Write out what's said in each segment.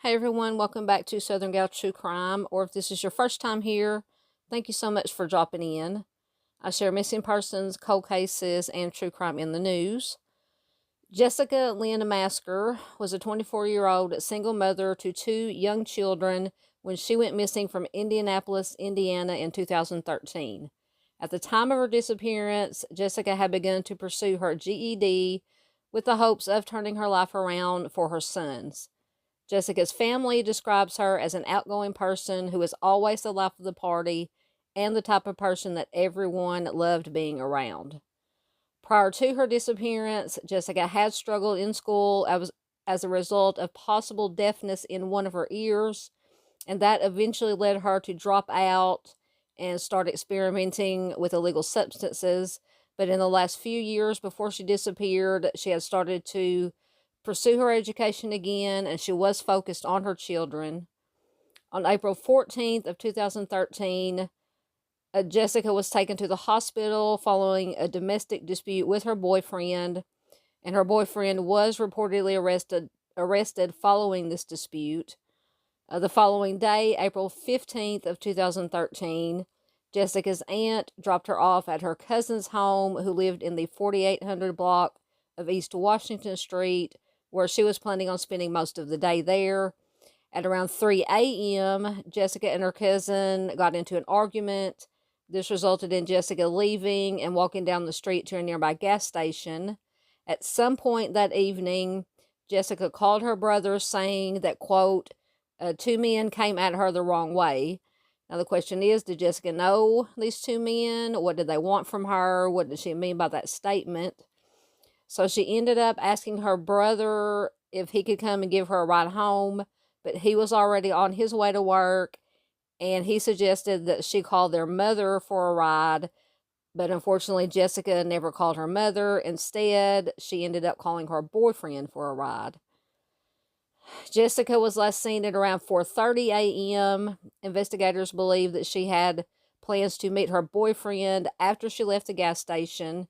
Hey everyone, welcome back to Southern Gal True Crime, or if this is your first time here, thank you so much for dropping in. I share missing persons, cold cases, and true crime in the news. Jessica Lynne Masker was a 24-year-old single mother to two young children when she went missing from Indianapolis, Indiana in 2013. At the time of her disappearance, Jessica had begun to pursue her GED with the hopes of turning her life around for her sons. Jessica's family describes her as an outgoing person who is always the life of the party and the type of person that everyone loved being around. Prior to her disappearance, Jessica had struggled in school as a result of possible deafness in one of her ears, and that eventually led her to drop out and start experimenting with illegal substances. But in the last few years before she disappeared, she had started to pursue her education again, and she was focused on her children. On April 14th of 2013, Jessica was taken to the hospital following a domestic dispute with her boyfriend, and her boyfriend was reportedly arrested following this dispute. The following day, April 15th of 2013, Jessica's aunt dropped her off at her cousin's home, who lived in the 4800 block of East Washington Street, where she was planning on spending most of the day there. At around 3 a.m., Jessica and her cousin got into an argument. This resulted in Jessica leaving and walking down the street to a nearby gas station. At some point that evening, Jessica called her brother saying that, quote, two men came at her the wrong way. Now the question is, did Jessica know these two men? What did they want from her? What did she mean by that statement? So she ended up asking her brother if he could come and give her a ride home, but he was already on his way to work, and he suggested that she call their mother for a ride, but unfortunately Jessica never called her mother. Instead, she ended up calling her boyfriend for a ride. Jessica was last seen at around 4:30 a.m. Investigators believe that she had plans to meet her boyfriend after she left the gas station.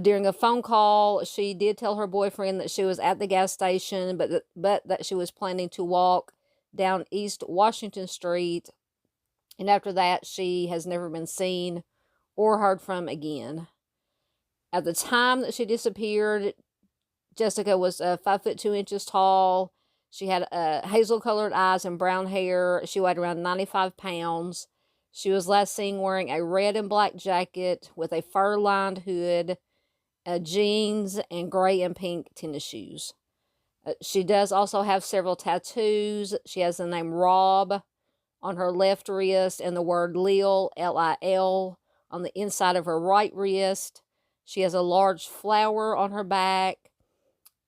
During a phone call, she did tell her boyfriend that she was at the gas station, but that she was planning to walk down East Washington Street. And after that, she has never been seen or heard from again. At the time that she disappeared, Jessica was 5'2" tall. She had hazel-colored eyes and brown hair. She weighed around 95 pounds. She was last seen wearing a red and black jacket with a fur-lined hood, jeans, and gray and pink tennis shoes. She does also have several tattoos. She has the name Rob on her left wrist and the word Lil, L-I-L, on the inside of her right wrist. She has a large flower on her back,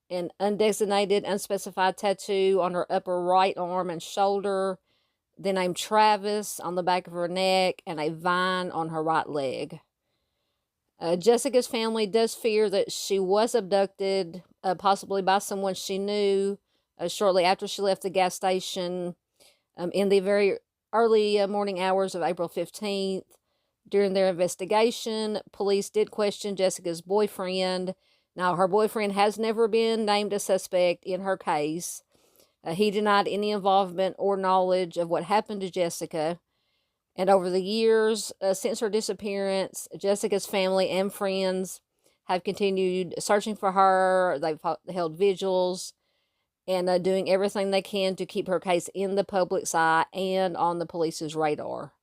an undesignated, unspecified tattoo on her upper right arm and shoulder, the name Travis on the back of her neck, and a vine on her right leg. Jessica's family does fear that she was abducted, possibly by someone she knew, shortly after she left the gas station in the very early morning hours of April 15th. During their investigation, police did question Jessica's boyfriend. Now, her boyfriend has never been named a suspect in her case. He denied any involvement or knowledge of what happened to Jessica. And over the years, since her disappearance, Jessica's family and friends have continued searching for her. They've held vigils and doing everything they can to keep her case in the public's eye and on the police's radar.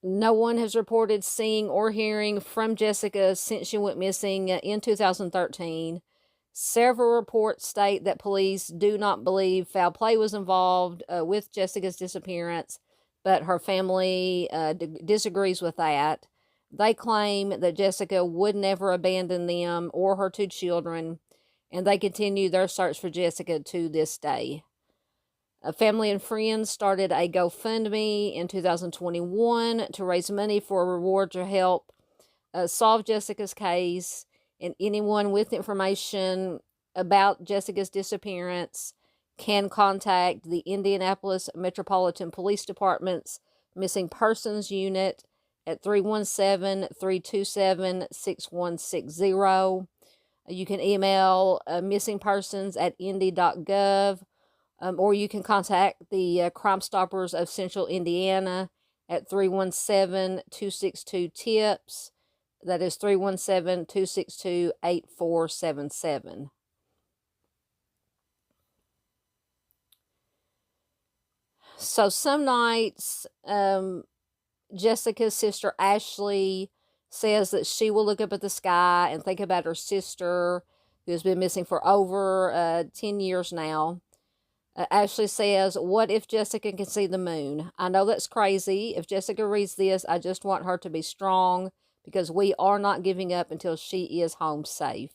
No one has reported seeing or hearing from Jessica since she went missing in 2013. Several reports state that police do not believe foul play was involved with Jessica's disappearance, but her family disagrees with that. They claim that Jessica would never abandon them or her two children, and they continue their search for Jessica to this day. Family and friends started a GoFundMe in 2021 to raise money for a reward to help solve Jessica's case, and anyone with information about Jessica's disappearance can contact the Indianapolis Metropolitan Police Department's Missing Persons Unit at 317-327-6160. You can email missingpersons@indy.gov, or you can contact the Crime Stoppers of Central Indiana at 317-262-TIPS. That is 317-262-8477. So some nights, Jessica's sister Ashley says that she will look up at the sky and think about her sister, who has been missing for over 10 years now. Ashley says, "What if Jessica can see the moon? I know that's crazy. If Jessica reads this, I just want her to be strong, because we are not giving up until she is home safe."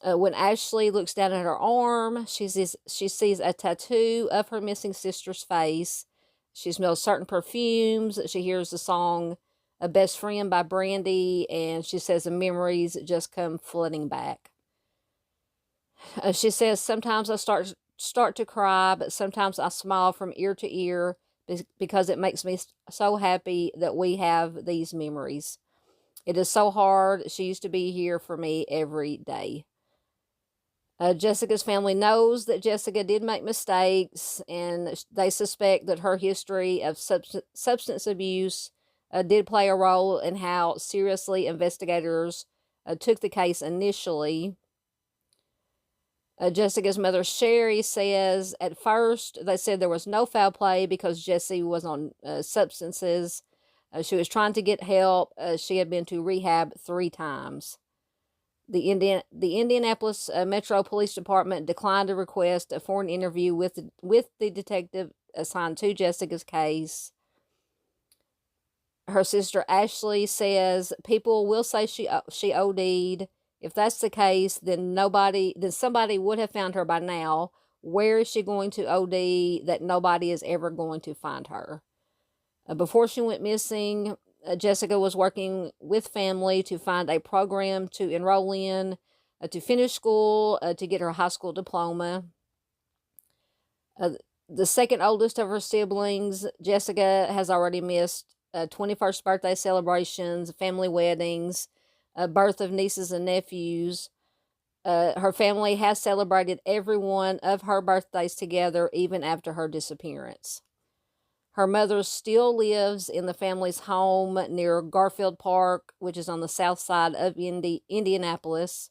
When Ashley looks down at her arm, she sees a tattoo of her missing sister's face. She smells certain perfumes. She hears the song "A Best Friend" by Brandy, and she says the memories just come flooding back. She says, "Sometimes I start to cry, but sometimes I smile from ear to ear, because it makes me so happy that we have these memories. It is so hard. She used to be here for me every day." Jessica's family knows that Jessica did make mistakes, and they suspect that her history of substance abuse did play a role in how seriously investigators took the case initially. Jessica's mother, Sherry, says at first they said there was no foul play because Jessie was on substances. She was trying to get help. She had been to rehab 3 times. The Indianapolis Metro Police Department declined a request for an interview with the detective assigned to Jessica's case. Her sister Ashley says people will say she OD'd. If that's the case, then somebody would have found her by now. Where is she going to OD that nobody is ever going to find her? Before she went missing, Jessica was working with family to find a program to enroll in, to finish school, to get her high school diploma. The second oldest of her siblings, Jessica, has already missed 21st birthday celebrations, family weddings, birth of nieces and nephews. Her family has celebrated every one of her birthdays together, even after her disappearance. Her mother still lives in the family's home near Garfield Park, which is on the south side of Indianapolis.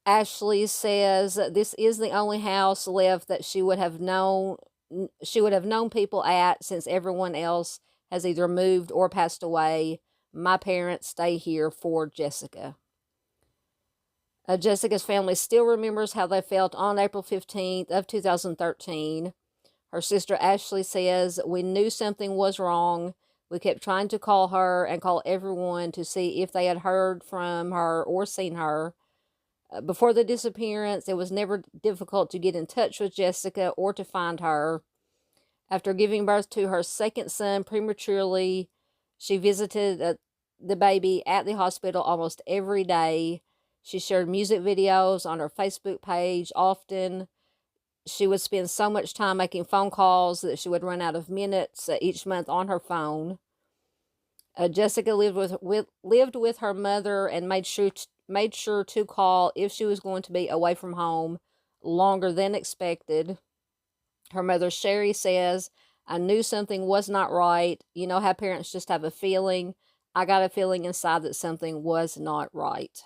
Ashley says this is the only house left that she would have known people at, since everyone else has either moved or passed away. My parents stay here for Jessica. Jessica's family still remembers how they felt on April 15th of 2013. Her sister Ashley says, "We knew something was wrong. We kept trying to call her and call everyone to see if they had heard from her or seen her. Before the disappearance, it was never difficult to get in touch with Jessica or to find her. After giving birth to her second son prematurely, she visited the baby at the hospital almost every day. She shared music videos on her Facebook page often. She would spend so much time making phone calls that she would run out of minutes each month on her phone. Jessica lived with her mother and made sure to call if she was going to be away from home longer than expected. Her mother, Sherry, says, "I knew something was not right. You know how parents just have a feeling? I got a feeling inside that something was not right."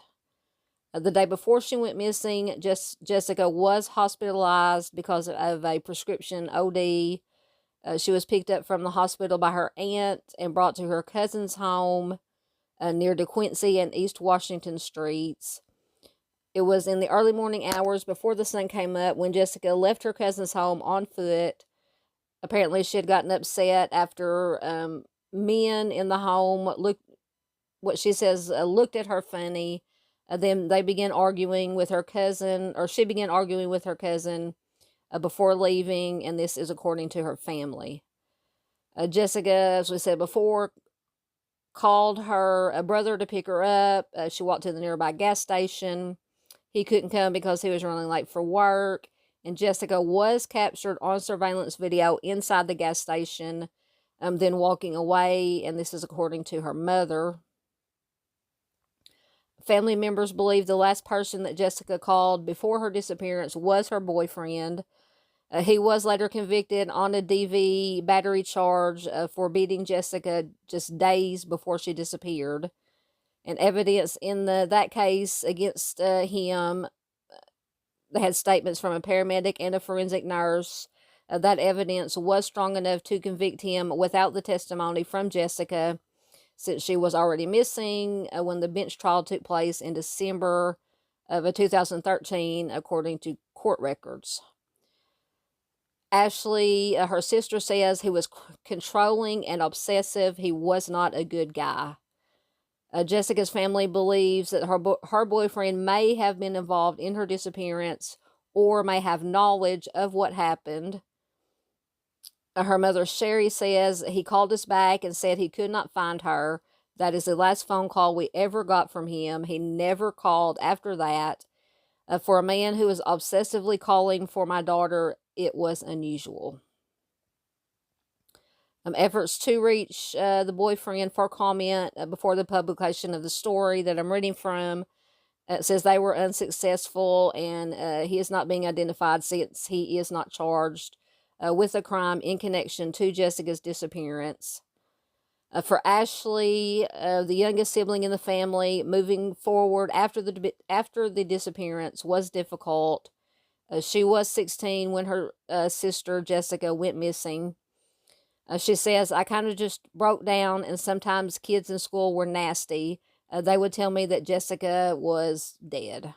The day before she went missing, Jessica was hospitalized because of a prescription OD. She was picked up from the hospital by her aunt and brought to her cousin's home near DeQuincy and East Washington Streets. It was in the early morning hours before the sun came up when Jessica left her cousin's home on foot. Apparently, she had gotten upset after men in the home looked at her funny. Then they began arguing with her cousin, or she began arguing with her cousin before leaving, and this is according to her family. Jessica, as we said before, called her brother to pick her up. She walked to the nearby gas station. He couldn't come because he was running late for work, and Jessica was captured on surveillance video inside the gas station, then walking away, and this is according to her mother. Family members believe the last person that Jessica called before her disappearance was her boyfriend. He was later convicted on a DV battery charge for beating Jessica just days before she disappeared. And evidence in that case against him, they had statements from a paramedic and a forensic nurse. That evidence was strong enough to convict him without the testimony from Jessica, since she was already missing when the bench trial took place in December of 2013, according to court records. Ashley, her sister, says he was controlling and obsessive. He was not a good guy. Jessica's family believes that her boyfriend may have been involved in her disappearance or may have knowledge of what happened. Her mother, Sherry, says he called us back and said he could not find her. That is the last phone call we ever got from him. He never called after that. For a man who was obsessively calling for my daughter, it was unusual. Efforts to reach the boyfriend for comment before the publication of the story that I'm reading from says they were unsuccessful, and he is not being identified since he is not charged with a crime in connection to Jessica's disappearance. For Ashley, the youngest sibling in the family, moving forward after the disappearance was difficult. She was 16 when her sister Jessica went missing. She says, I kind of just broke down, and sometimes kids in school were nasty. They would tell me that Jessica was dead.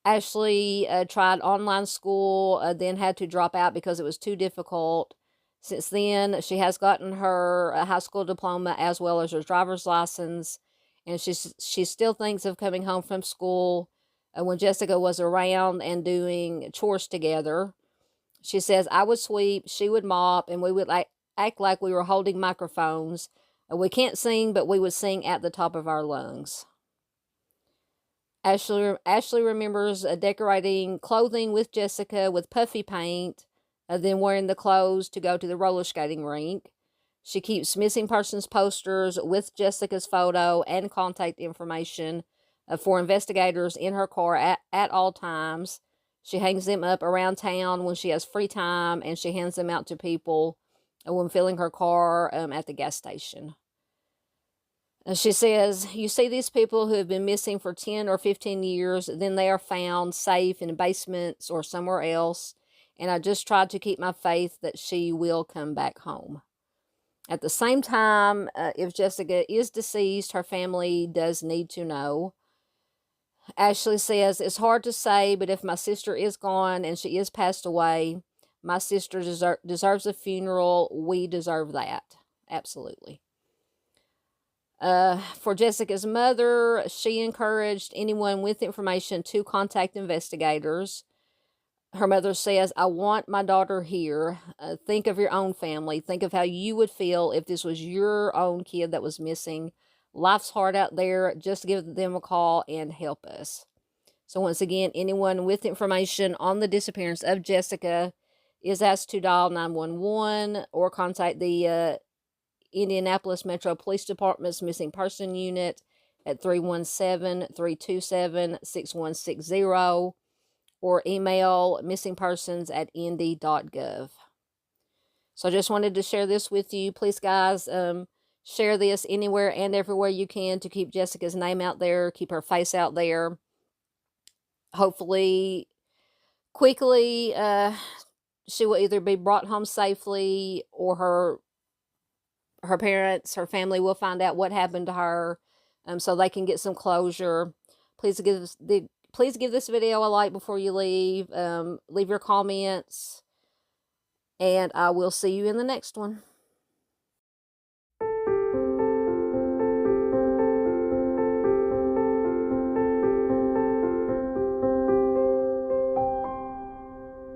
Ashley tried online school, then had to drop out because it was too difficult. Since then, she has gotten her high school diploma as well as her driver's license, and she still thinks of coming home from school when Jessica was around and doing chores together. She says, I would sweep, she would mop, and we would act like we were holding microphones. We can't sing, but we would sing at the top of our lungs. Ashley remembers decorating clothing with Jessica with puffy paint, then wearing the clothes to go to the roller skating rink. She keeps missing persons posters with Jessica's photo and contact information for investigators in her car at all times. She hangs them up around town when she has free time, and she hands them out to people when filling her car at the gas station. She says, you see these people who have been missing for 10 or 15 years, then they are found safe in basements or somewhere else, and I just tried to keep my faith that she will come back home. At the same time, if Jessica is deceased, her family does need to know. Ashley says, it's hard to say, but if my sister is gone and she is passed away, my sister deserves a funeral. We deserve that. Absolutely. For Jessica's mother, she encouraged anyone with information to contact investigators. Her mother says, I want my daughter here. Think of your own family. Think of how you would feel if this was your own kid that was missing. Life's hard out there. Just give them a call and help us. So once again, anyone with information on the disappearance of Jessica is asked to dial 911 or contact the Indianapolis Metro Police Department's Missing Person Unit at 317-327-6160 or email missingpersons@indy.gov. So I just wanted to share this with you. Please, guys, share this anywhere and everywhere you can to keep Jessica's name out there, keep her face out there. Hopefully, quickly, she will either be brought home safely or her parents, her family will find out what happened to her, so they can get some closure. Please give this video a like before you leave. Leave your comments, and I will see you in the next one.